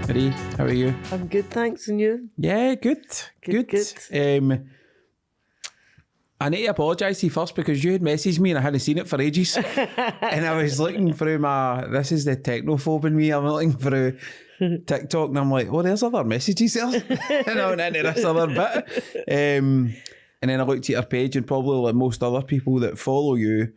Marie, how are you? I'm good, thanks, and you? Yeah, good. I need to apologise to you first because you had messaged me and I hadn't seen it for ages. And I was looking through this is the technophobe in me, I'm looking through TikTok and I'm like, oh, there's other messages there. And I went into this other bit. And then I looked at your page and probably like most other people that follow you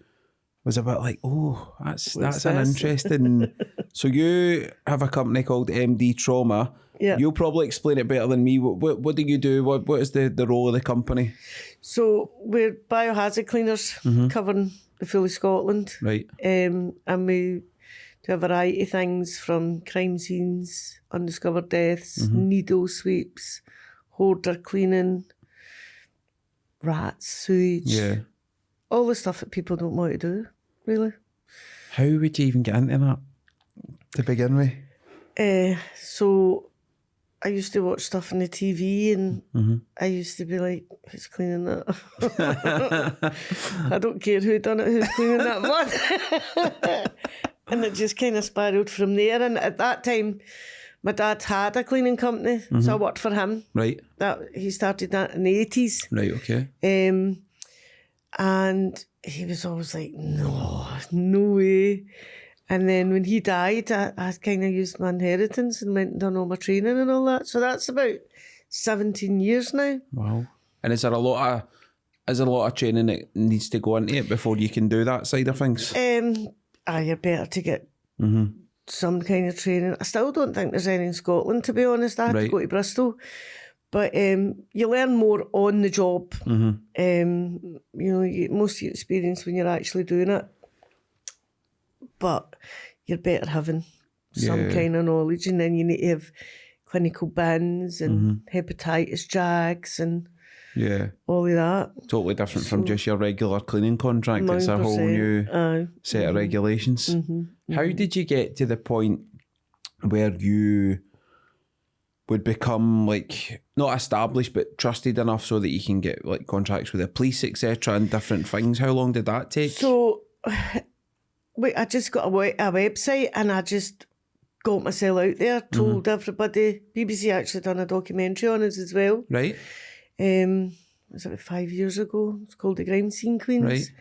was a bit like, oh, that's an interesting... So you have a company called MD Trauma. Yeah. You'll probably explain it better than me. What do you do? What is the role of the company? So we're biohazard cleaners covering the full of Scotland. Right. And we do a variety of things from crime scenes, undiscovered deaths, needle sweeps, hoarder cleaning, rats, sewage. Yeah. All the stuff that people don't want to do, really. How would you even get into that to begin with? So I used to watch stuff on the TV and I used to be like, who's cleaning that? I don't care who done it, who's cleaning that mud. And it just kind of spiralled from there. And at that time, my dad had a cleaning company, so I worked for him. Right. He started that in the 80s. Right, okay. And he was always like, no way. And then when he died, I kind of used my inheritance and went and done all my training and all that. So that's about 17 years now. Wow. And is there a lot of training that needs to go into it before you can do that side of things? You're better to get some kind of training. I still don't think there's any in Scotland, to be honest. I had to go to Bristol. But you learn more on the job. You get most of your experience when you're actually doing it. But you're better having some kind of knowledge, and then you need to have clinical bins and hepatitis jags and all of that. Totally different from just your regular cleaning contract. It's a whole new set of regulations. How did you get to the point where you would become like not established but trusted enough so that you can get like contracts with the police, etc., and different things? How long did that take? So I just got a website and I just got myself out there, told everybody. BBC actually done a documentary on us as well. Right. Was it 5 years ago? It's called The Crime Scene Queens.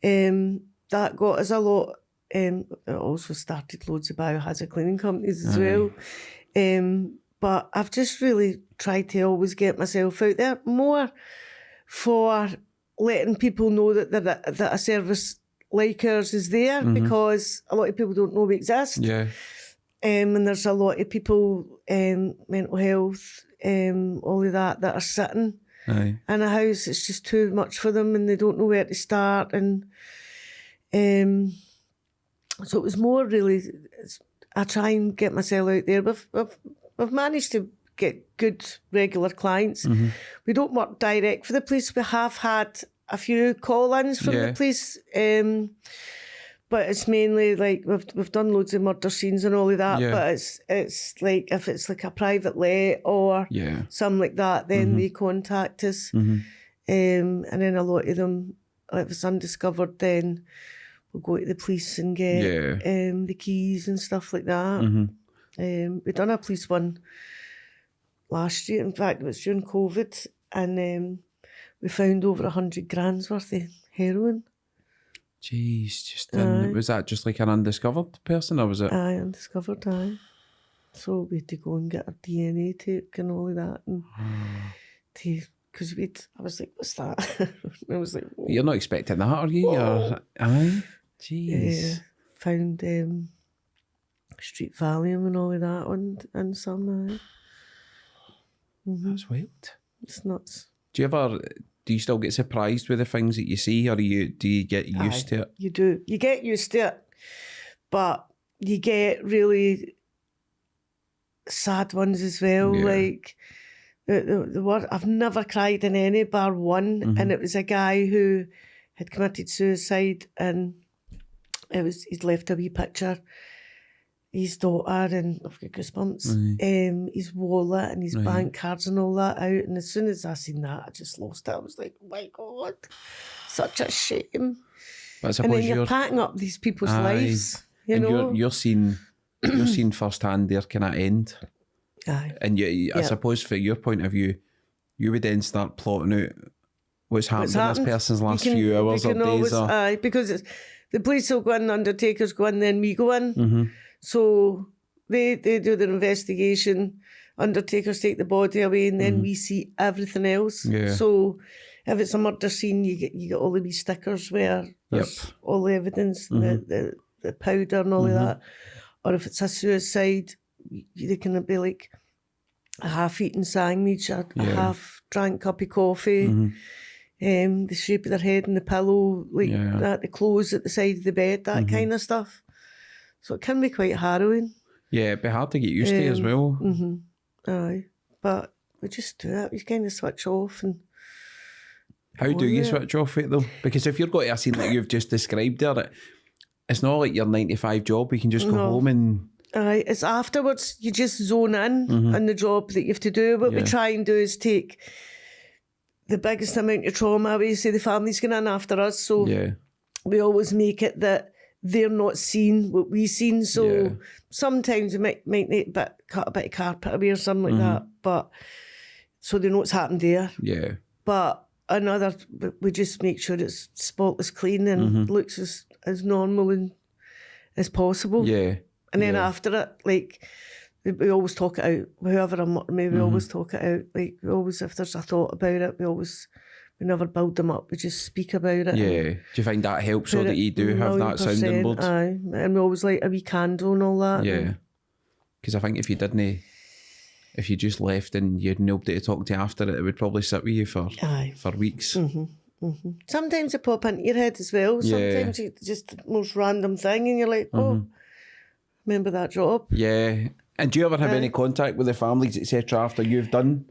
Right. That got us a lot. It also started loads of biohazard cleaning companies as well. But I've just really tried to always get myself out there more for letting people know that a service like ours is there, because a lot of people don't know we exist. Yeah. And there's a lot of people, mental health, all of that are sitting in a house. It's just too much for them and they don't know where to start. And so it was more really, I try and get myself out there. We've managed to get good regular clients. We don't work direct for the police. We have had a few call-ins from the police, but it's mainly like we've done loads of murder scenes and all of that. But it's like if it's like a private let or something like that, then they contact us, and then a lot of them, if it's undiscovered, then we'll go to the police and get the keys and stuff like that. We done a police one last year. In fact, it was during COVID, and we found over 100 grand's worth of heroin. Jeez, was that just like an undiscovered person, or was it? Aye, undiscovered, aye. So we had to go and get our DNA taken and all of that, and because I was like, what's that? I was like, whoa. You're not expecting that, are you? Aye, jeez. Found street Valium and all of that, and some. That's wild. It's nuts. Do you still get surprised with the things that you see, or do you get used to it? You do. You get used to it, but you get really sad ones as well. Like the word, I've never cried in any bar one, and it was a guy who had committed suicide, and he'd left a wee picture. His daughter, and I've got goosebumps, his wallet and his bank cards and all that out. And as soon as I seen that, I just lost it. I was like, oh my God, such a shame. But and then you're packing up these people's lives, you know. You're seeing you're seeing firsthand their kind of end. Aye. And I suppose from your point of view, you would then start plotting out what's happened in this person's last few hours or days. Aye, because the police will go in, the undertakers go in, then we go in. Mm-hmm. So they do their investigation, undertakers take the body away, and then we see everything else. Yeah. So if it's a murder scene, you get all the wee stickers where there's all the evidence, the powder and all of that. Or if it's a suicide, they can be like a half-eaten sandwich, a half-drank cup of coffee, the shape of their head and the pillow, like that, the clothes at the side of the bed, that kind of stuff. So it can be quite harrowing. Yeah, it'd be hard to get used to as well. Aye, but we just do it. We kind of switch off. And how do you switch off it though? Because if you're going to a scene like you've just described there, it's not like your 9-to-5 job. You can just go home and... Aye, it's afterwards. You just zone in on the job that you have to do. What we try and do is take the biggest amount of trauma away. Say the family's going in after us, so we always make it that they're not seeing what we've seen. So sometimes we might need cut a bit of carpet away or something like that, but so they know what's happened there. Yeah. But another, we just make sure it's spotless clean and looks as normal and as possible. Yeah. And then after it, like, we always talk it out. Whoever I'm with, we always talk it out. Like, we always, if there's a thought about it, we never build them up. We just speak about it. Yeah. Do you find that helps so that you do have that sounding board? Aye. And we always like a wee candle and all that. Yeah. Because I think if you didn't, if you just left and you had nobody to talk to after it, it would probably sit with you for weeks. Sometimes it pop into your head as well. Sometimes it's just the most random thing and you're like, oh, remember that job? Yeah. And do you ever have any contact with the families, etc., after you've done?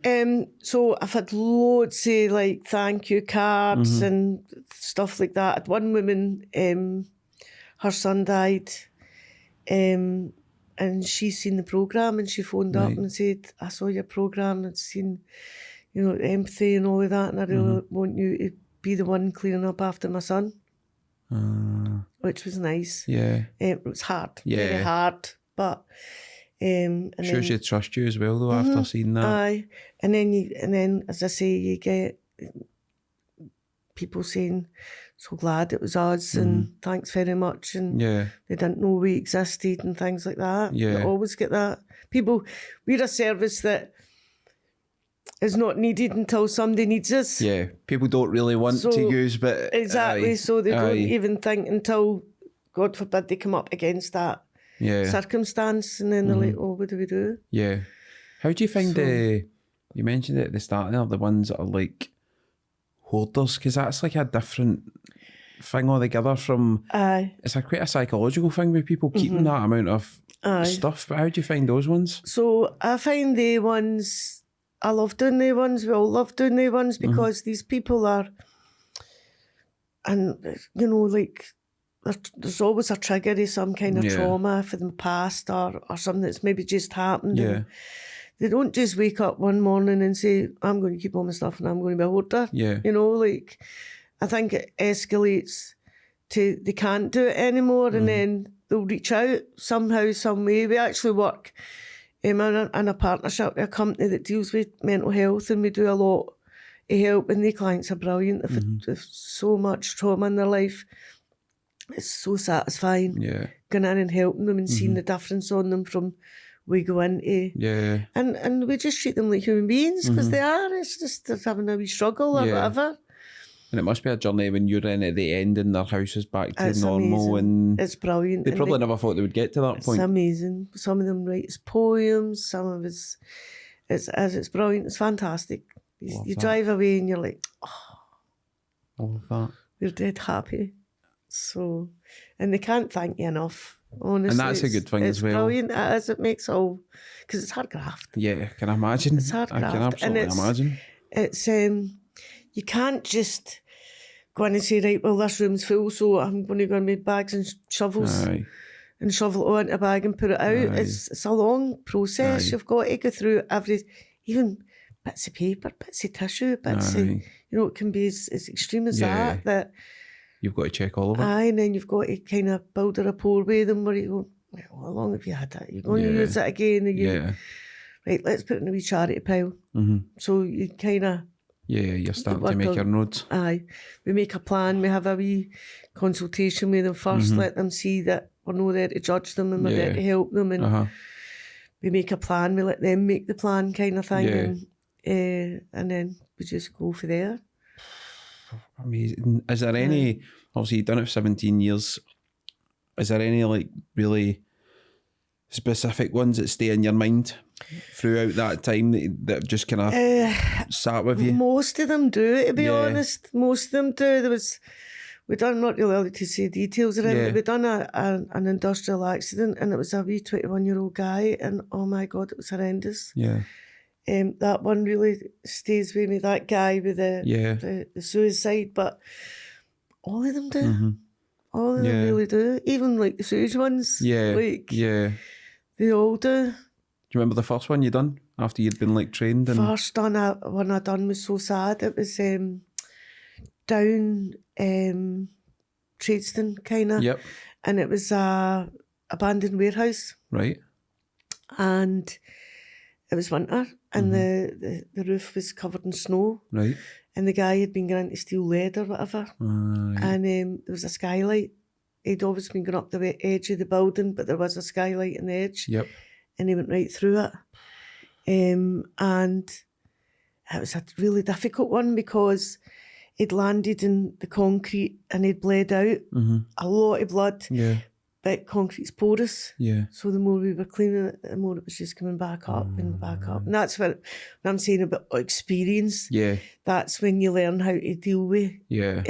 So I've had loads of like thank you cards and stuff like that. One woman, her son died, and she's seen the programme and she phoned up and said, I saw your programme, I'd seen, empathy and all of that, and I really want you to be the one cleaning up after my son. Which was nice. Yeah. It was hard. Yeah. Very hard. But and shows you trust you as well though after seeing that. Aye. And then as I say, you get people saying, so glad it was us and thanks very much, and they didn't know we existed and things like that. Yeah. You always get that. People, we're a service that is not needed until somebody needs us. Yeah, people don't really want to use, but... Exactly, so they don't even think until, God forbid, they come up against that circumstance, and then they're like, oh, what do we do? Yeah. How do you find you mentioned it at the start there, the ones that are like hoarders, because that's like a different thing altogether from... It's quite a psychological thing with people keeping that amount of stuff, but how do you find those ones? So I find the ones... I love doing the ones, we all love doing the ones, because these people are, and like, there's always a trigger of some kind of trauma from the past or something that's maybe just happened. Yeah. They don't just wake up one morning and say, I'm going to keep all my stuff and I'm going to be a hoarder. Yeah. Like, I think it escalates to they can't do it anymore, and then they'll reach out somehow, some way. We actually work in a partnership with a company that deals with mental health, and we do a lot of help, and the clients are brilliant. They've so much trauma in their life. It's so satisfying going in and helping them and seeing the difference on them from we go into. Yeah. And we just treat them like human beings, because they are. It's just they're having a wee struggle or whatever. And it must be a journey when you're in at the end and their house is back to normal. Amazing. And it's brilliant. They probably never thought they would get to that point. It's amazing. Some of them write poems, some of it's brilliant. It's fantastic. You drive away and you're like, oh, I love that. You're dead happy. So, and they can't thank you enough, honestly. And that's a good thing as well. It's brilliant. It is. It makes all, because it's hard graft. Yeah, can I imagine? It's hard graft. I can absolutely imagine. It's you can't just go in and say, right, well, this room's full, so I'm going to go and make bags and shovels and shovel it all into a bag and put it out. It's a long process. You've got to go through even bits of paper, bits of tissue, bits of, it can be as extreme as that you've got to check all of it. And then you've got to kind of build a rapport with them where you go, Right, well, how long have you had it? You're going to use it again? Yeah. Right, let's put it in a wee charity pile. So you kind of... Yeah, you're starting to make your notes. Aye. We make a plan. We have a wee consultation with them first, let them see that we're not there to judge them and we're there to help them. And we make a plan. We let them make the plan kind of thing. And then we just go for there. Amazing. Is there any, obviously you've done it for 17 years, is there any like really specific ones that stay in your mind throughout that time that just kind of sat with you? Most of them do, to be honest. Most of them do. I'm not really allowed to say details around it. We done an industrial accident and it was a wee 21-year-old guy and oh my God, it was horrendous. Yeah. That one really stays with me, that guy with the suicide, but all of them do. All of them really do. Even like the sewage ones. Yeah. They all do. Do you remember the first one you done after you'd been like trained? And... First one I done was so sad. It was down Tradeston kind of. Yep. And it was a abandoned warehouse. Right. And it was winter and the roof was covered in snow. Right. And the guy had been going to steal lead or whatever. Right. And there was a skylight. He'd obviously been going up the edge of the building, but there was a skylight on the edge. Yep. And he went right through it. And it was a really difficult one because he'd landed in the concrete and he'd bled out. A lot of blood. Yeah. But concrete's porous. Yeah. So the more we were cleaning it, the more it was just coming back up and back up. And that's what when I'm saying about experience. Yeah. That's when you learn how to deal with. Yeah.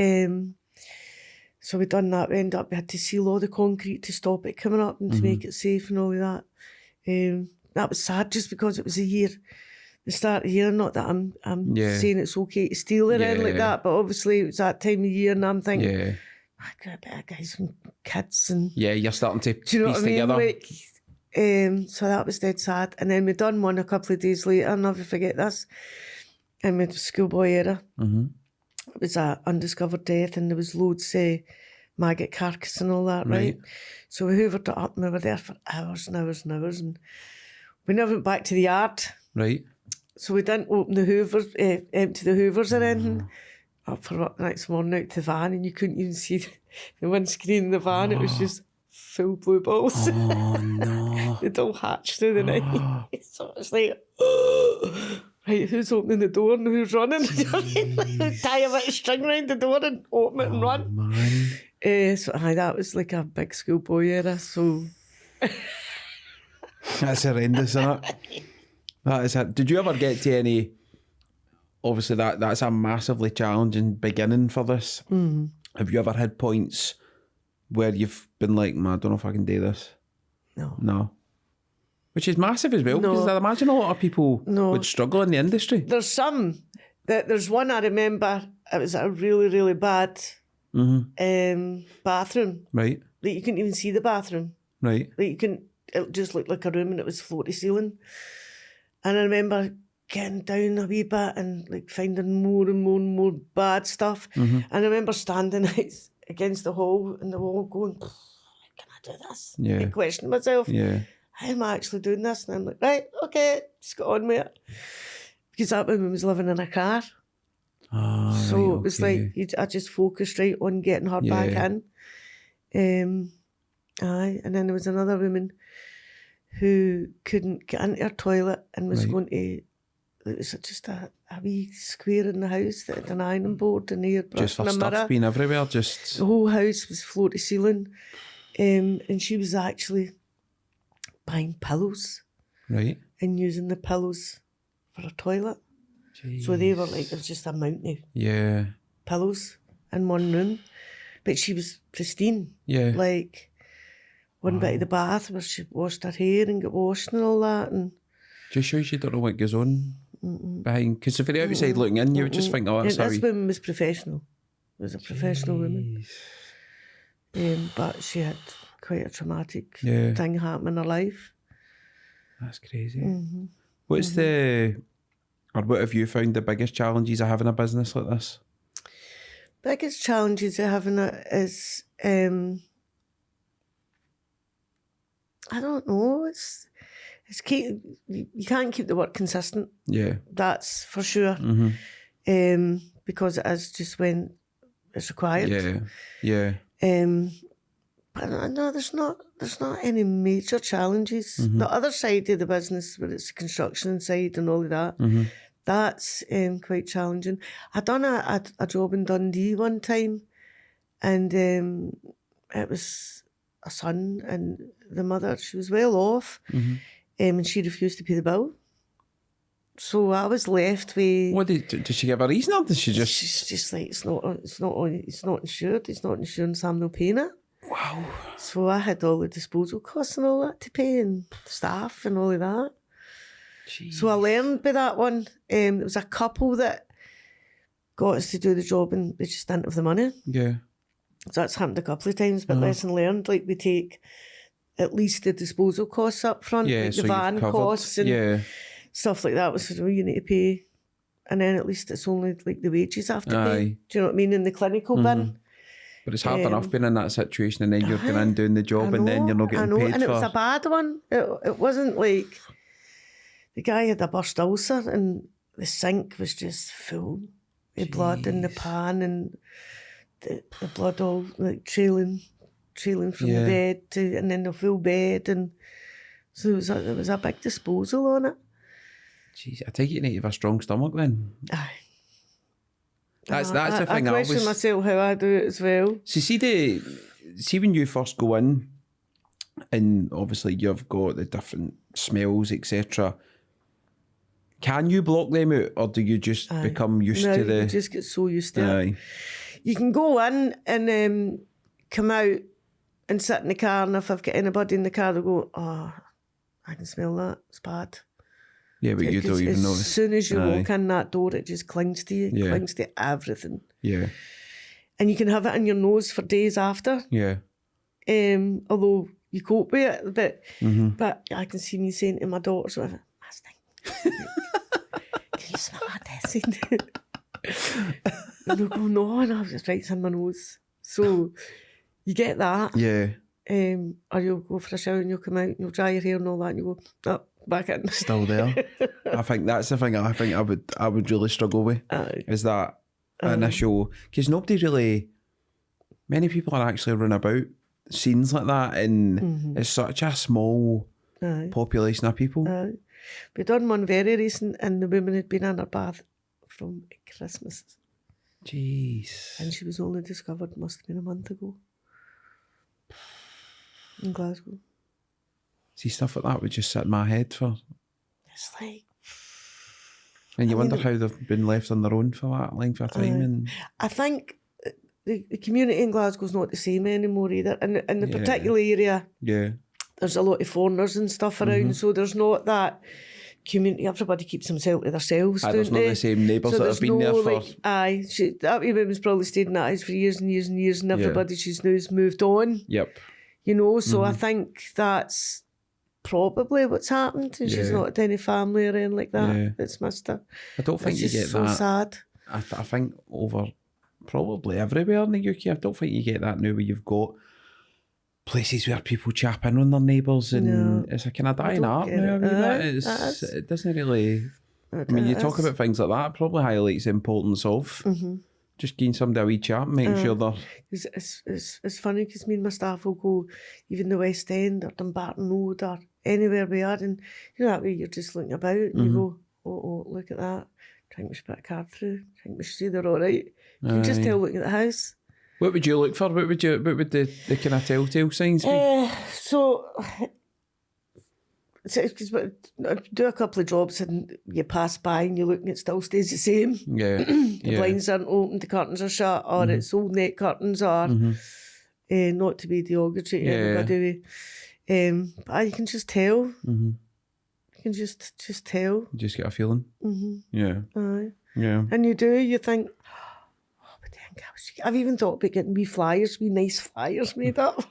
So we done that. We had to seal all the concrete to stop it coming up and to make it safe and all of that. That was sad just because it was the start of the year. Not that I'm saying it's okay to steal it in like that, but obviously it was that time of year and I'm thinking, I got a bit of guys and kids and... Yeah, you're starting to do you know piece what I mean? together. Like, so that was dead sad. And then we done one a couple of days later, I'll never forget this, in my schoolboy era. It was a undiscovered death and there was loads maggot carcass and all that, right? So we hoovered it up and we were there for hours and hours and hours and we never went back to the yard. Right. So we didn't open the hoovers, empty the hoovers or anything. Up for work the next morning out to the van and you couldn't even see the windscreen in the van. It was just full blue balls. Oh no. They'd all hatched through the night. So it's like, right, who's opening the door and who's running? Like, tie a bit of string around the door and open it and run. Man. So that was like a big schoolboy era. So that's horrendous, isn't it? That is. Did you ever get to any? Obviously, that's a massively challenging beginning for this. Have you ever had points where you've been like, man, I don't know if I can do this? No. Which is massive as well, because I imagine a lot of people would struggle in the industry. There's there's one I remember, it was a really, really bad bathroom. Right. Like you couldn't even see the bathroom. Right. Like you couldn't, it just looked like a room and it was floor to ceiling. And I remember getting down a wee bit and like finding more and more and more bad stuff. And I remember standing against the wall going, can I do this? Yeah. I questioned myself. Yeah. How am I actually doing this? And I'm like, right, okay, just got on with it. Because that woman was living in a car. So right, it was like, I just focused right on getting her back in. And then there was another woman who couldn't get into her toilet and was going to, it was just a wee square in the house that had an ironing board and airbrush just for and a stuff mirror. being everywhere, just... The whole house was floor to ceiling. And she was actually buying pillows. Right. And using the pillows for a toilet. Jeez. So they were like, there was just a mountain of pillows in one room. But she was pristine. Yeah. Like, one bit of the bath where she washed her hair and got washed and all that. And just shows you don't know what goes on behind. Because if you're outside looking in, you would just think, oh, that's how this woman was professional. Was a professional woman. But she had quite a traumatic thing happen in her life. That's crazy. What's what have you found the biggest challenges of having a business like this? Biggest challenges of having it is I don't know. It's you can't keep the work consistent. Yeah. That's for sure. Because it is just when it's required. Yeah. But no, there's not any major challenges. The other side of the business, where it's the construction side and all of that, that's quite challenging. I done a job in Dundee one time, and it was a son, and the mother, she was well off, and she refused to pay the bill. So I was left with. What did she give a reason, or did she just? She's just like, it's not insured. It's not insurance. I'm not paying it. Wow. So I had all the disposal costs and all that to pay, and staff and all of that. Jeez. So I learned by that one. There was a couple that got us to do the job, and they just didn't have the money. Yeah. So that's happened a couple of times, but lesson learned. Like, we take at least the disposal costs up front, like the van costs and stuff like that. So you need to pay, and then at least it's only like the wages after pay. Do you know what I mean? In the clinical bin. But it's hard enough being in that situation, and then you're going in doing the job, and then you're not getting paid and for. it was a bad one. It wasn't like the guy had a burst ulcer, and the sink was just full with blood in the pan, and the blood all like trailing from the bed and then the full bed, and so it was a big disposal on it. Jeez, I take it you need to have a strong stomach then. Aye. That's the thing. I question myself how I do it as well. So see when you first go in, and obviously you've got the different smells, etc. Can you block them out, or do you just become used to the? You just get so used to it. You can go in and come out and sit in the car, and if I've got anybody in the car, they'll go, "Oh, I can smell that. It's bad." Yeah, but you don't even notice. As soon as you walk in that door, it just clings to you. It clings to everything. Yeah. And you can have it in your nose for days after. Yeah. Although you cope with it, but I can see me saying to my daughters, "That's thing. Can you smell that, Tessie?" And they'll go, "No," and I'll just right in my nose. So you get that. Yeah. Or you'll go for a shower and you'll come out and you'll dry your hair and all that, and you go, "Oh, back in." Still there. I think that's the thing I think I would really struggle with. Is that initial, because many people are actually run about scenes like that, and it's such a small population of people. We done one very recent, and the woman had been in her bath from Christmas. Jeez. And she was only discovered, must have been a month ago, in Glasgow. See, stuff like that would just sit in my head for. It's like. And you wonder how they've been left on their own for that length of time. And I think the community in Glasgow's not the same anymore either. In the particular area, there's a lot of foreigners and stuff around, so there's not that community. Everybody keeps themselves to themselves, don't there's they? Not the same neighbours that have been there for. That wee woman's probably stayed in that house for years and years and years, and everybody she's now has moved on. Yep. You know, so I think that's probably what's happened. And she's not had any family or anything like that. It's missed her. I don't think you get so that. Sad. I think over probably everywhere in the UK, I don't think you get that now where you've got places where people chap in on their neighbours, and it's a kind of dying art now. It doesn't really. I mean, you talk about things like that, it probably highlights the importance of just getting somebody a wee chat and making sure they're. It's funny because me and my staff will go even the West End or Dumbarton Road or anywhere we are, and you know that way you're just looking about and you go, oh, look at that. I think we should put a card through. I think we should say they're all right. You can just tell looking at the house. What would you look for? What would the kind of telltale signs be? So I do a couple of jobs and you pass by and you look and it still stays the same. The blinds aren't open, the curtains are shut, or it's old net curtains, or not to be derogatory to anybody. But you can just tell. You can just tell. You just get a feeling. Yeah. Yeah. And you think, I've even thought about getting wee nice flyers made up,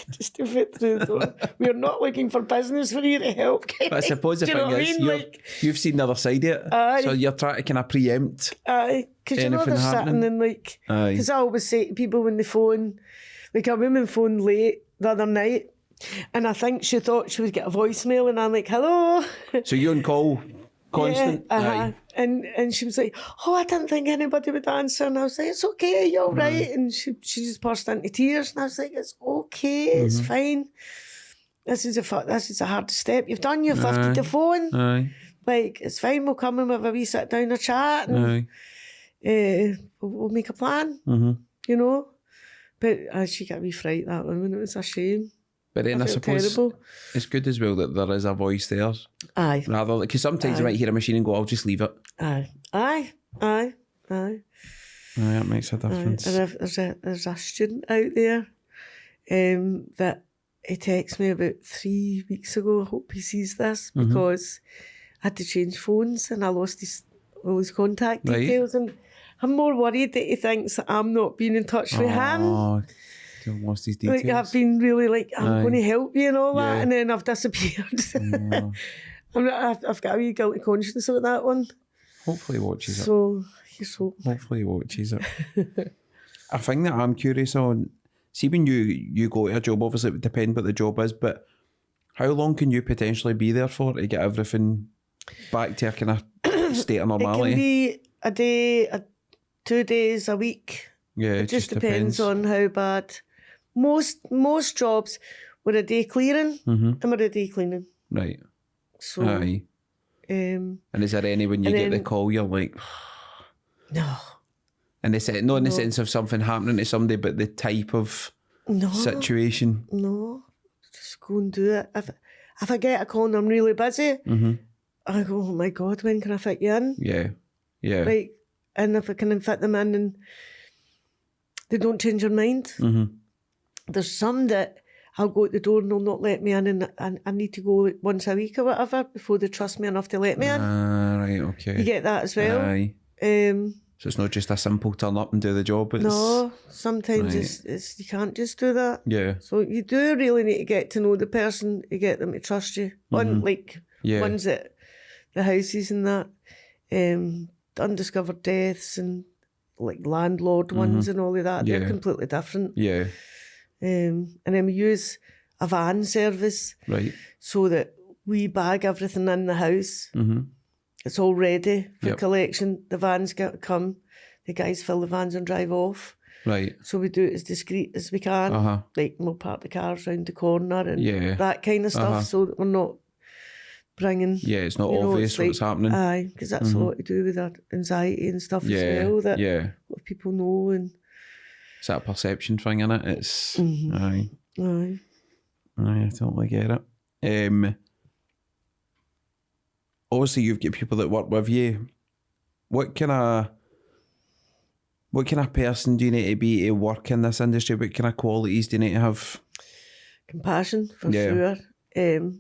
just to fit through the door. We're not looking for business, we're here to help. But I suppose the thing is, you've seen the other side of it, so you're trying to kind of preempt. Because you know they're sitting and because I always say to people when they phone, like a woman phoned late the other night, And I think she thought she would get a voicemail, and I'm like, hello. So you on call constant? Yeah, and she was like, oh, I didn't think anybody would answer. And I was like, it's okay, you're all right. And she just burst into tears. And I was like, it's okay, it's fine. This is a hard step. You've done your 50 to phone. Aye. Like, it's fine, we'll come and have a wee sit down and chat. And we'll make a plan, you know. But she got a wee fright, that woman. It was a shame. But then I suppose terrible. It's good as well that there is a voice there. Aye. Rather, because sometimes you might hear a machine and go, I'll just leave it. Aye. That makes a difference. And there's a student out there that he texted me about 3 weeks ago. I hope he sees this, because I had to change phones and I lost all his contact details. And I'm more worried that he thinks that I'm not being in touch with him. Oh, you lost his details. Like, I've been really like, I'm going to help you and all that, and then I've disappeared. I've got a wee guilty conscience about that one. Hopefully he watches it. So, here's hope. Hopefully he watches it. A thing that I'm curious on, see when you go to a job, obviously it would depend what the job is, but how long can you potentially be there for to get everything back to a kind of state of normality? It can be a day, 2 days, a week. Yeah, it just depends on how bad. Most jobs were a day clearing and were a day cleaning. Right. So, aye. And is there any when you get the call you're like, no. And they said, not in the sense of something happening to somebody, but the type of situation? No. Just go and do it. If I get a call and I'm really busy, I go, oh my God, when can I fit you in? Yeah. Like, and if I can fit them in and they don't change their mind. There's some that I'll go at the door and they'll not let me in, and I need to go like once a week or whatever before they trust me enough to let me in. Right, okay. You get that as well. Aye. So it's not just a simple turn up and do the job. It's, no, sometimes it's you can't just do that. Yeah. So you do really need to get to know the person to get them to trust you. Unlike ones at the houses and that, undiscovered deaths and like landlord ones and all of that, they're completely different. Yeah. And then we use a van service, right? So that we bag everything in the house. It's all ready for collection. The vans got to come. The guys fill the vans and drive off. Right. So we do it as discreet as we can. Like, we'll park the cars round the corner and that kind of stuff, so that we're not bringing... Yeah, it's not obvious what's happening. Aye, because that's a lot to do with that anxiety and stuff as well, that a lot of people know. And it's that perception thing, innit? It's... Aye. I totally get it. Obviously, you've got people that work with you. What kind of person do you need to be to work in this industry? What kind of qualities do you need to have? Compassion, for sure.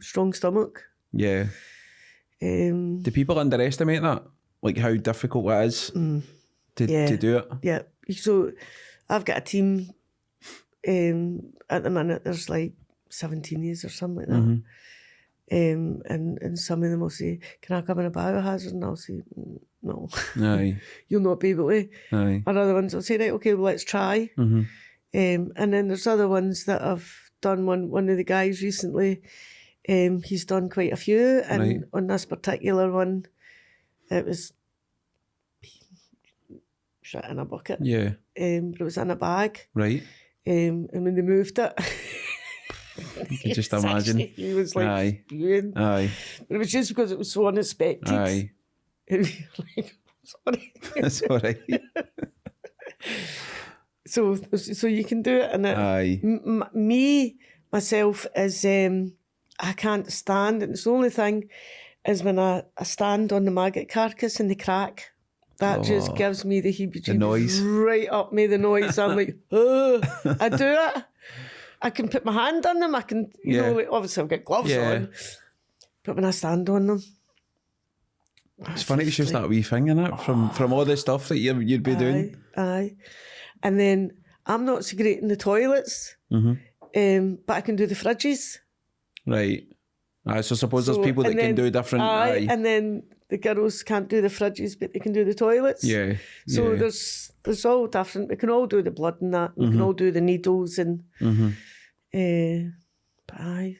Strong stomach. Yeah. Do people underestimate that? Like how difficult it is to do it? Yeah. So I've got a team at the minute, there's like 17 years or something like that. And some of them will say, can I come in a biohazard? And I'll say, no. Aye. You'll not be able to. Aye. Or other ones will say, right, okay, well, let's try. And then there's other ones that I've done. One of the guys recently, he's done quite a few. And on this particular one, it was shit in a bucket. Yeah. But it was in a bag. Right. And when they moved it... You can just imagine. He was like, spewing. Aye. But it was just because it was so unexpected. Aye. Like, sorry. That's all right. So you can do it. And Aye. Myself, is I can't stand, and it's the only thing is when I stand on the maggot carcass and they crack. That just gives me the heebie-jeebies. The noise. Right up me, the noise. I'm like, oh, I do it. I can put my hand on them. I can, you know, like, obviously I've got gloves on. But when I stand on them... It's funny it's just that wee thing, innit? From all the stuff that you'd be doing. Aye. And then I'm not so great in the toilets, but I can do the fridges. Right. So I suppose there's people that can do different... Aye. And then the girls can't do the fridges, but they can do the toilets. Yeah. So there's all different. We can all do the blood and that. We can all do the needles and... But aye.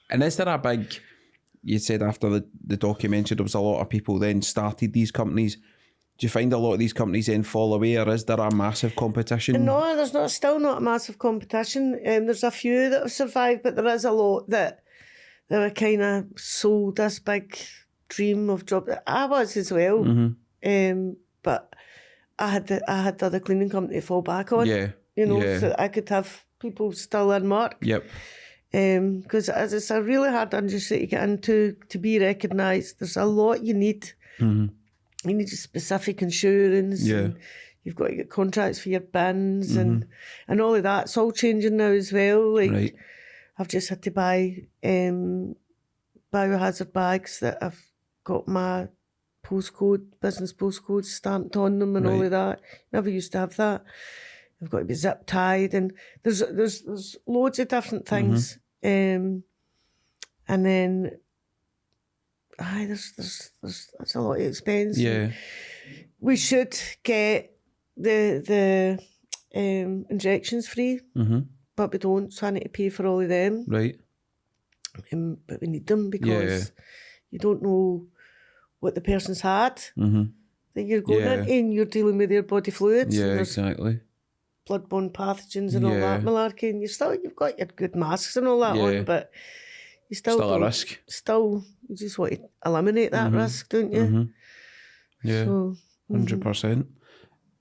And is there a big, you said after the documentary there was a lot of people then started these companies. Do you find a lot of these companies then fall away, or is there a massive competition? No, there's still not a massive competition. There's a few that have survived, but there is a lot that were kind of sold this big dream of job. I was as well, but I had the other cleaning company to fall back on. Yeah, so I could have people still in work. Yep. Because it's a really hard industry to get into, to be recognised. There's a lot you need. You need specific insurance. Yeah. And you've got to get contracts for your bins and all of that. It's all changing now as well. Like Right. I've just had to buy biohazard bags that have got my business postcode stamped on them and all of that. Never used to have that. They've got to be zip tied, and there's loads of different things. And then there's a lot of expense. Yeah. We should get the injections free, but we don't, so I need to pay for all of them. Right. But we need them because you don't know what the person's had that you're going into, and you're dealing with their body fluids. Yeah, and there's exactly. bloodborne pathogens and all that malarkey, and you've got your good masks and all that on, but you still a risk. Still, you just want to eliminate that risk, don't you? Yeah, so, 100%.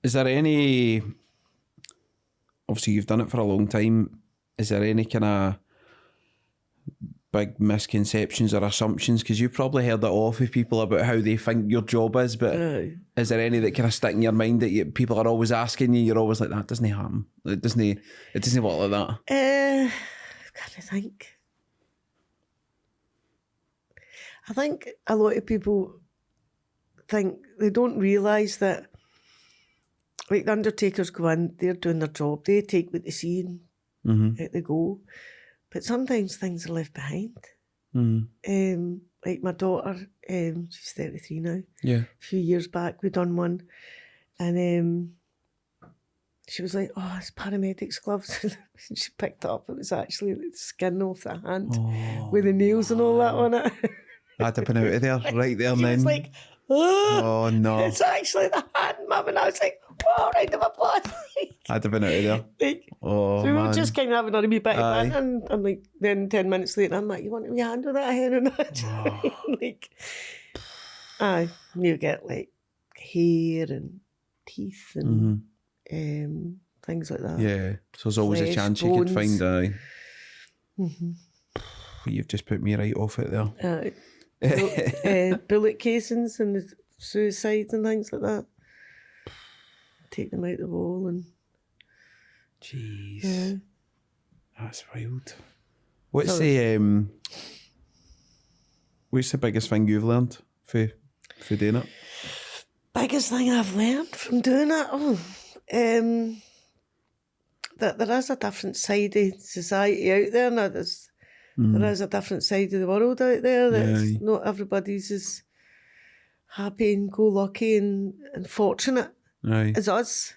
Is there any? Obviously, you've done it for a long time. Is there any kind of big misconceptions or assumptions? Because you've probably heard it off with people about how they think your job is, but is there any that kind of stick in your mind that people are always asking you? You're always like, that doesn't happen. It doesn't work like that. I'm trying to think. I think a lot of people think they don't realise that, like the undertakers go in, they're doing their job, they take what they see and out they go. But sometimes things are left behind. Like my daughter, she's 33 now. Yeah. A few years back, we done one, and she was like, "Oh, it's paramedics' gloves." And she picked it up. It was actually the skin off the hand with the nails and all that on it. I had to put out of there, right there and She then. was like, "Oh no. It's actually the hand, Mum." And I was like, "Whoa, round of applause." I had to put out of there. Like, so we were just kind of having a wee bit of that, and I'm like, then 10 minutes later, I'm like, "You want me to handle that hair or not?" Like, you get like hair and teeth and things like that. Yeah, so there's always a chance you could find. You've just put me right off it there. Bullet casings and the suicides and things like that. Take them out the wall and. Jeez. Yeah. That's wild. What's the biggest thing you've learned for doing it? Biggest thing I've learned from doing it? That there is a different side of society out there now. There is a different side of the world out there that not everybody's as happy and go-lucky and fortunate as us.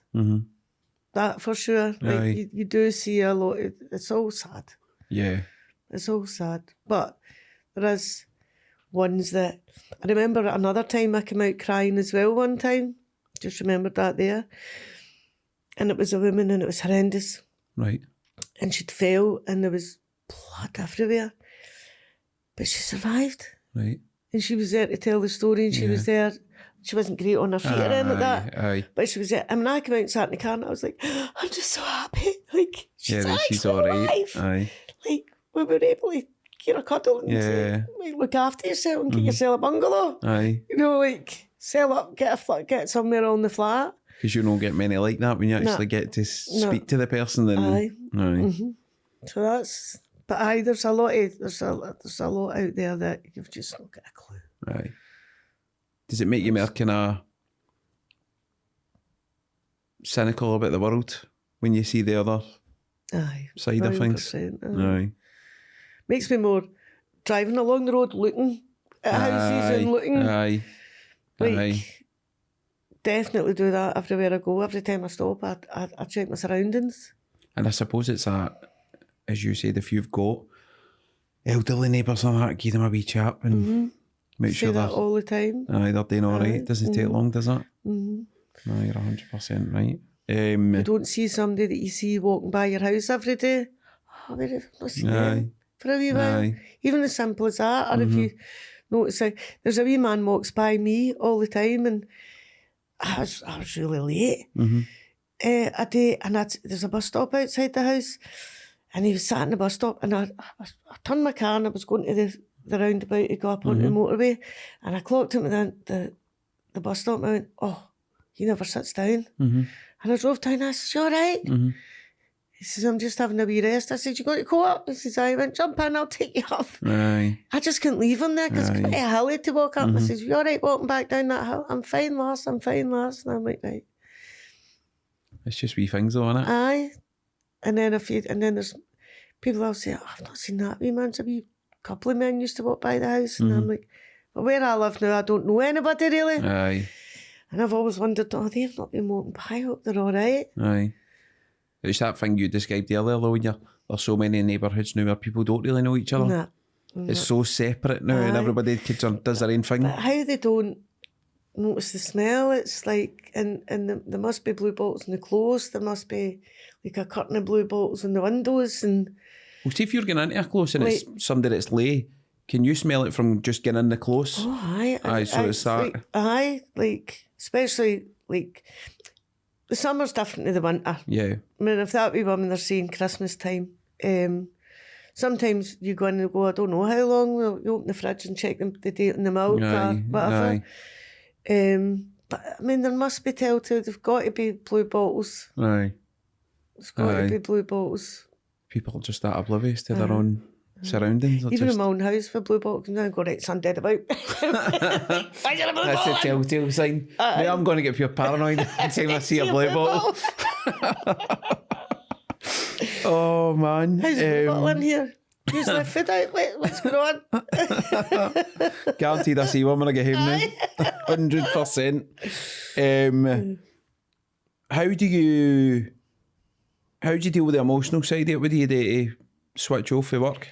That for sure. Like you do see a lot. It's all sad. Yeah. It's all sad. But there is ones that... I remember another time I came out crying as well one time. Just remembered that there. And it was a woman and it was horrendous. Right. And she'd fell and there was blood everywhere. But she survived. Right. And she was there to tell the story, and she was there. She wasn't great on her feet or anything like that. But she was there. And when I came out and sat in the car, and I was like, I'm just so happy. Like, she's all right. Like, we were able to get a cuddle and like, look after yourself and get yourself a bungalow. You know, like, sell up, get a flat, get somewhere on the flat. Because you don't get many like that when you actually get to speak to the person. Then, So that's... But there's a lot out there that you've just not got a clue. Does it make you more kind of cynical about the world when you see the other side of things? Makes me more driving along the road, looking at houses and looking. Definitely do that everywhere I go. Every time I stop, I check my surroundings. And I suppose it's as you said, if you've got elderly neighbours and that, give them a wee chat and make Say sure that they're, all the time. they're doing all right. Doesn't take long, does it? Mm-hmm. No, you're 100% right. You don't see somebody that you see walking by your house every day. Oh, where have I seen them for a wee while? Even as simple as that. Or if you notice, there's a wee man walks by me all the time, and I was really late a day, and there's a bus stop outside the house, and he was sat in the bus stop, and I turned my car and I was going to the roundabout to go up onto the motorway, and I clocked him at the bus stop, and I went, oh, he never sits down. And I drove down and I said, you all right? He says, I'm just having a wee rest. I said, you got to go up? He says, I went, jump in, I'll take you up. I just couldn't leave him there because it's quite a hilly to walk up. I says, you all right walking back down that hill? I'm fine, lass, I'm fine, lass. And I'm like, right. It's just wee things though, isn't it? Aye. And then there's people that'll say, oh, I've not seen that wee man. A wee couple of men used to walk by the house. And I'm like, but where I live now, I don't know anybody really. Aye. And I've always wondered, oh, they've not been walking by. I hope they're all right. Aye. It's that thing you described earlier though, when there's so many neighbourhoods now where people don't really know each other. It's so separate now and everybody does their own thing. But how they don't notice the smell, it's like, and there must be blue bottles in the clothes, there must be like a curtain of blue bottles in the windows. And well, see if you're getting into a close and it's somebody that's lay, can you smell it from just getting in the close? Oh, aye. Aye, so it's that. Like, aye, like, especially like, the summer's different to the winter. Yeah. I mean, if that wee woman they're saying Christmas time, sometimes you go in and go, I don't know how long, you open the fridge and check the date on the milk or whatever. But I mean, there must be telltale, there've got to be blue bottles. Aye. There's got to be blue bottles. People are just that oblivious to their own surroundings. Even in my own house for blue bottles, and I go, right, son, dead about. That's a telltale sign. Mate, I'm going to get pure paranoid every time I see a blue bottle. Oh, man. How's the blue bottle in here? Who's the food outlet? What's going on? Guaranteed I see one when I get home now. 100%. How do you deal with the emotional side of it? What do you do to switch off for work?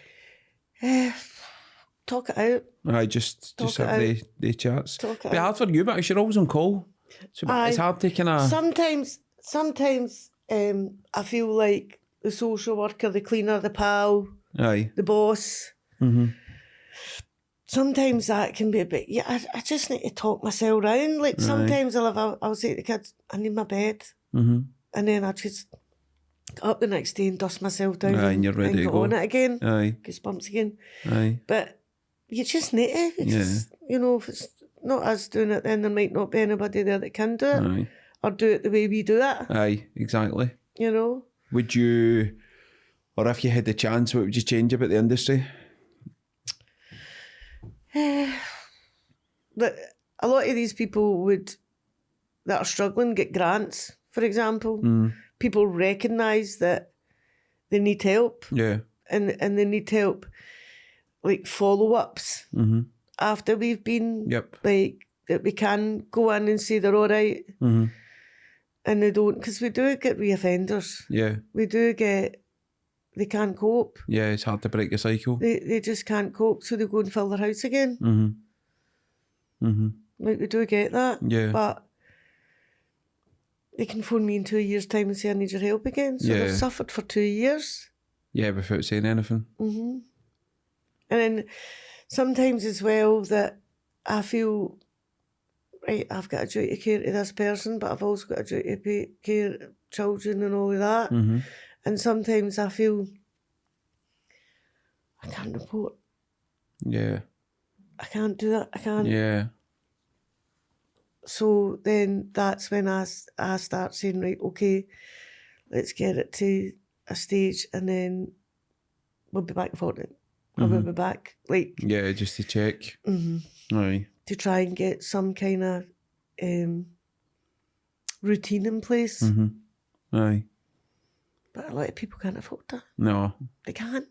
Talk it out. I just have the chats. Talk it Be hard for you, but you're always on call. So it's hard to kind of... Sometimes I feel like the social worker, the cleaner, the pal, the boss. Sometimes that can be a bit... Yeah, I just need to talk myself round. Like sometimes I'll say to the kids, I need my bed. And then I just get up the next day and dust myself down and you're ready and to get go on it again. Goosebumps again. But you just need to. Because, you know, if it's not us doing it, then there might not be anybody there that can do it or do it the way we do it. Aye, exactly. You know? Would you, or if you had the chance, what would you change about the industry? But a lot of these people that are struggling get grants, for example. People recognise that they need help. Yeah. And they need help, like follow-ups after we've been, like, that we can go in and say they're all right. And they don't, because we do get reoffenders. Yeah. We do get, they can't cope. Yeah, it's hard to break the cycle. They just can't cope, so they go and fill their house again. Like, we do get that. Yeah. But they can phone me in 2 years' time and say, I need your help again. So they've suffered for 2 years. Yeah, without saying anything. And then sometimes as well that I feel, right, I've got a duty of care to this person, but I've also got a duty to care of children and all of that. And sometimes I feel I can't report. Yeah. I can't do that. I can't. Yeah. So then that's when I start saying, right, okay, let's get it to a stage and then we'll be back for it. Or we'll be back, like... Yeah, just to check. Aye. To try and get some kind of routine in place. Aye. But a lot of people can't afford that. No. They can't.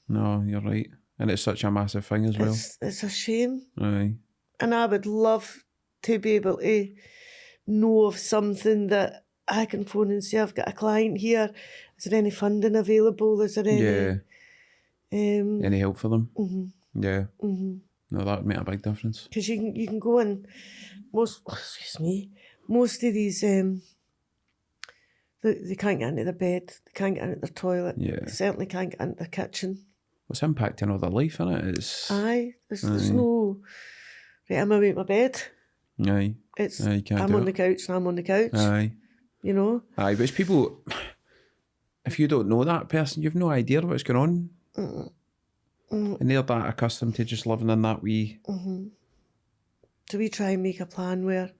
No, you're right. And it's such a massive thing as well. It's a shame. Aye. And I would love to be able to know of something that I can phone and say, I've got a client here. Is there any funding available? Is there any... any help for them? Mm-hmm. Yeah. Mm-hmm. No, that would make a big difference. Because you can go in, most of these, they can't get into their bed, they can't get into their toilet, they certainly can't get into their kitchen. It's impacting all their life, isn't it? It's... There's no, right, I'm away at my bed. Aye. It's, you can't I'm on the couch and I'm on the couch. Aye. You know? Aye, which people, if you don't know that person, you've no idea what's going on. And they're that accustomed to just living in that wee... So we try and make a plan where,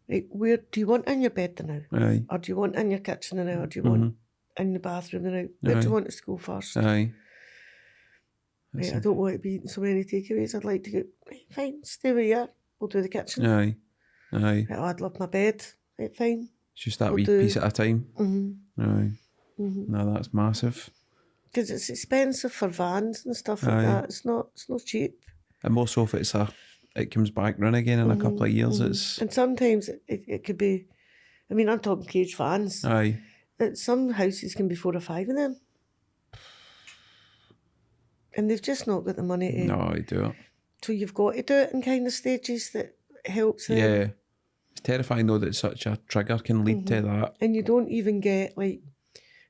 right, where do you want in your bed now? Aye. Or do you want in your kitchen now? Or do you want in the bathroom now? Where do you want us to go first? Aye. Right, I don't want to be eating so many takeaways. I'd like to go, right, fine, stay where you are. We'll do the kitchen. Aye. Aye. Right, I'd love my bed. Right, fine. It's just that wee piece at a time. Aye. No, that's massive. Because it's expensive for vans and stuff like that. It's not cheap. And more so if it comes back run again in a couple of years. It's... And sometimes it could be, I mean, I'm talking cage vans. Aye. Some houses can be 4 or 5 of them. And they've just not got the money to... No, I do it. So you've got to do it in kind of stages that helps them. Yeah. It's terrifying though that such a trigger can lead to that. And you don't even get like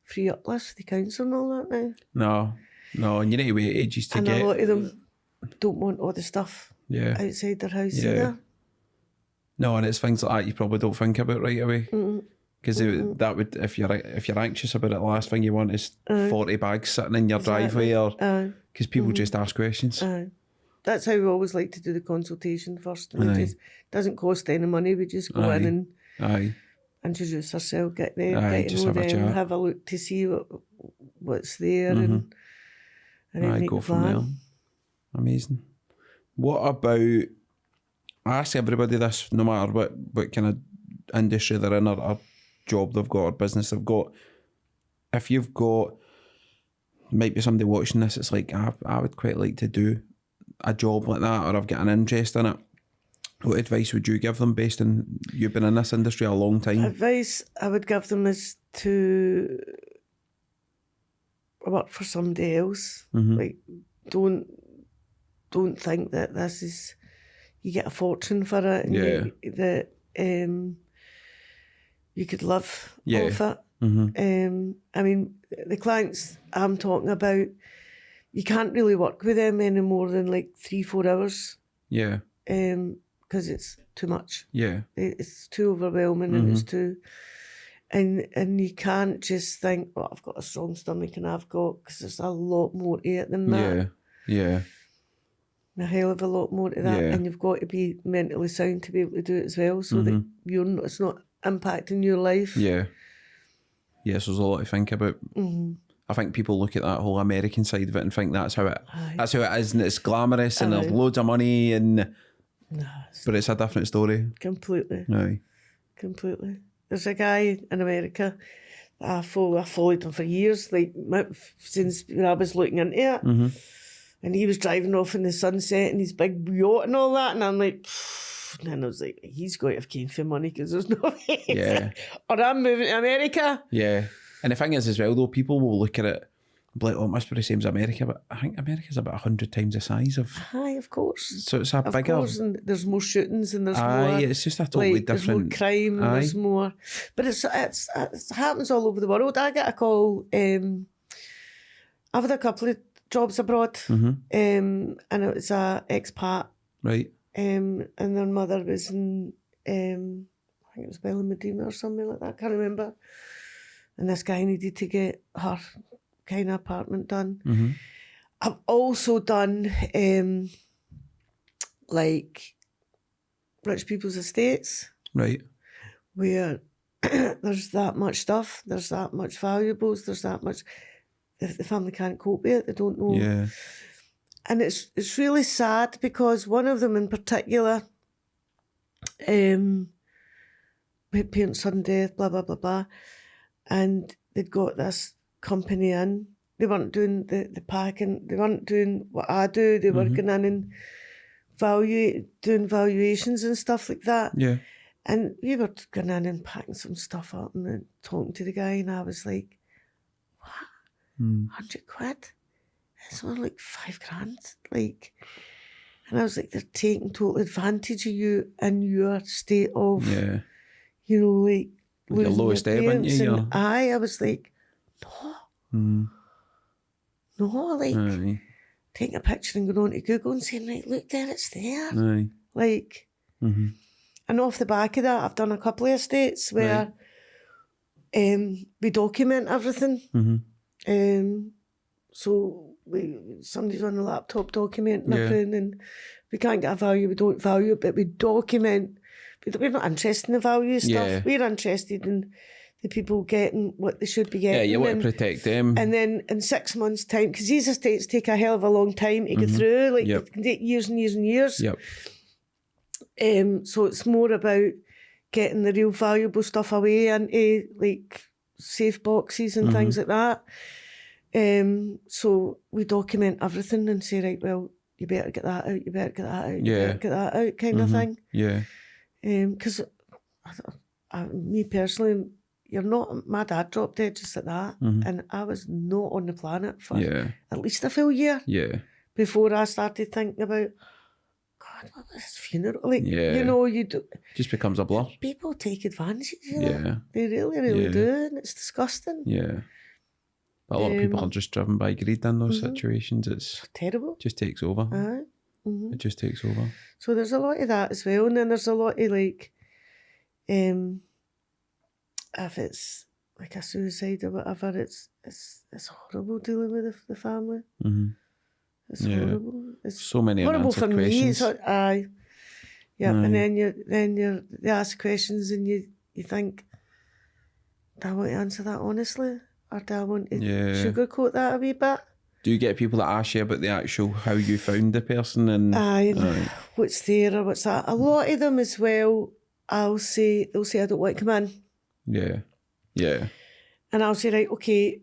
free uplifts for the council and all that now. No, and you need to wait ages to and get... a lot of them don't want all the stuff outside their house either. No, and it's things like that you probably don't think about right away. Because that would, if you're anxious about it, the last thing you want is 40 bags sitting in your driveway, or because people just ask questions. That's how we always like to do the consultation first. It doesn't cost any money. We just go in and introduce ourselves, get to know them, have a look to see what's there, and then make go a from plan. there. Amazing. What about? I ask everybody this, no matter what kind of industry they're in, or job they've got, or business they've got. If you've got, might be somebody watching this, it's like, I would quite like to do a job like that, or I've got an interest in it. What advice would you give them based on you've been in this industry a long time? Advice I would give them is to work for somebody else. Like, don't think that this is, you get a fortune for it, and that you could live off it. I mean, the clients I'm talking about, you can't really work with them any more than like 3-4 hours. Yeah. Because it's too much. Yeah. It's too overwhelming, and it's too... And you can't just think, oh, I've got a strong stomach and because there's a lot more to it than that. Yeah. A hell of a lot more to that. Yeah. And you've got to be mentally sound to be able to do it as well, so that it's not impacting your life. Yeah. Yes, there's a lot to think about. I think people look at that whole American side of it and think that's how it is, and it's glamorous, and there's loads of money, and but it's a different story. Completely. Aye. Completely. There's a guy in America that I followed him for years, like since when I was looking into it. And he was driving off in the sunset in his big yacht and all that, and I'm like, and then I was like, he's going to have came for money because there's no way. Yeah. Or I'm moving to America. Yeah. And the thing is as well though, people will look at it and be like, oh, it must be the same as America, but I think America's about 100 times the size of... Aye, of course. So it's a bigger... Of course, and there's more shootings, and there's more... Aye, it's just a totally different... There's more crime, and there's more... But it happens all over the world. I get a call... I've had a couple of jobs abroad, and it was a expat. Right. And their mother was in... I think it was Bella Medina or something like that. I can't remember. And this guy needed to get her kind of apartment done. I've also done like rich people's estates. Right. Where there's that much stuff, there's that much valuables, there's that much... The family can't cope with it, they don't know. Yeah. And it's really sad because one of them in particular, parents' sudden death, blah, blah, blah, blah. And they'd got this company in. They weren't doing the packing. They weren't doing what I do. They were going in and doing valuations and stuff like that. Yeah. And we were going in and packing some stuff up and then talking to the guy, and I was like, what? 100 quid? It's only like 5 grand. Like, and I was like, they're taking total advantage of you in your state of, you know, like, your lowest ebb, aren't you? And I was like, no. No, like, taking a picture and going on to Google and saying, right, look there, it's there. Like, and off the back of that, I've done a couple of estates where we document everything. So somebody's on the laptop documenting everything, and we can't get a value, we don't value it, but we document. We're not interested in the value stuff. Yeah. We're interested in the people getting what they should be getting. Yeah, you want to protect them. And then in 6 months' time, because these estates take a hell of a long time to get through, like it can take years and years and years. So it's more about getting the real valuable stuff away into like safe boxes and things like that. So we document everything and say, right, well, you better get that out, you better get that out, you better get that out, kind of thing. Yeah. Because me personally, my dad dropped dead just like that, and I was not on the planet for at least a full year before I started thinking about, God, what was his funeral? Like, you know, you do. Just becomes a blur. People take advantage of that. They really, really do, and it's disgusting. Yeah. But a lot of people are just driven by greed in those situations. It's terrible. Just takes over. It just takes over. So there's a lot of that as well, and then there's a lot of like, if it's like a suicide or whatever, it's horrible dealing with the family. It's horrible. It's so many horrible for questions. me. And then you ask questions and you think, do I want to answer that honestly, or do I want to sugarcoat that a wee bit? Do you get people that ask you about the actual how you found the person and what's there or what's that? A lot of them as well. They'll say I don't want to come in. Yeah. And I'll say, right, okay,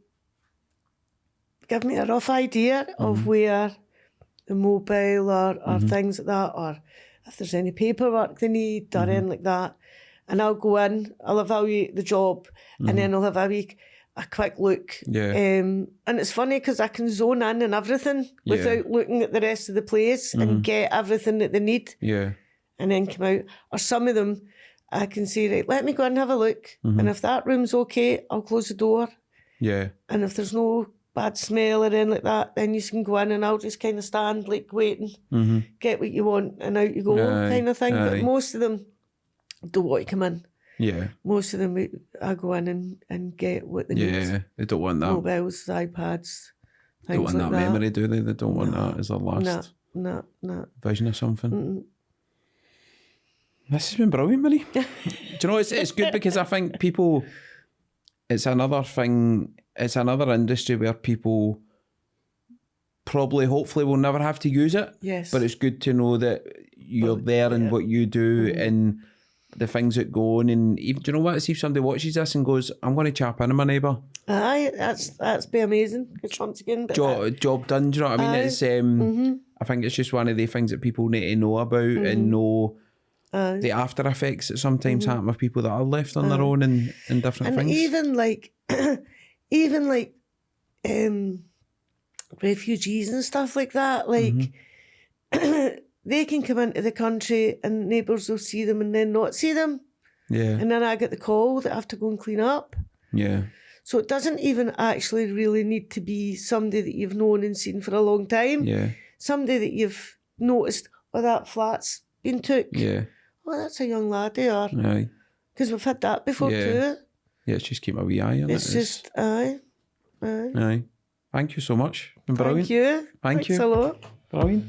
give me a rough idea of where the mobile or things like that, or if there's any paperwork they need or anything like that. And I'll go in, I'll evaluate the job, and then I'll have a quick look. And it's funny because I can zone in and everything without looking at the rest of the place and get everything that they need. And then come out. Or some of them, I can say, right, let me go and have a look. And if that room's okay, I'll close the door. And if there's no bad smell or anything like that, then you can go in and I'll just kind of stand like waiting, get what you want and out you go kind of thing. But most of them don't want to come in. Most of them, I go in and get what they need. They don't want that. Mobiles, iPads, they don't want like that memory, do they? They don't want that as their last vision of something. This has been brilliant, Marie. Do you know, it's good because I think people, it's another thing, it's another industry where people probably, hopefully will never have to use it. Yes. But it's good to know that you're there and what you do and the things that go on. And even, do you know what? See if somebody watches this and goes, I'm going to chap in on my neighbour. Aye, that's be amazing. Because once again, job done. Do you know what I mean? It's I think it's just one of the things that people need to know about and know the after effects that sometimes happen with people that are left on their own and different things. And even like refugees and stuff like that, like they can come into the country and neighbours will see them and then not see them. And then I get the call that I have to go and clean up. So it doesn't even actually really need to be somebody that you've known and seen for a long time. Somebody that you've noticed, oh, that flat's been took. Oh, that's a young laddie, or because we've had that before too. It's just keep a wee eye on it. It's just aye. Thank you so much. Been brilliant. Thank you. Thanks a lot. Brilliant.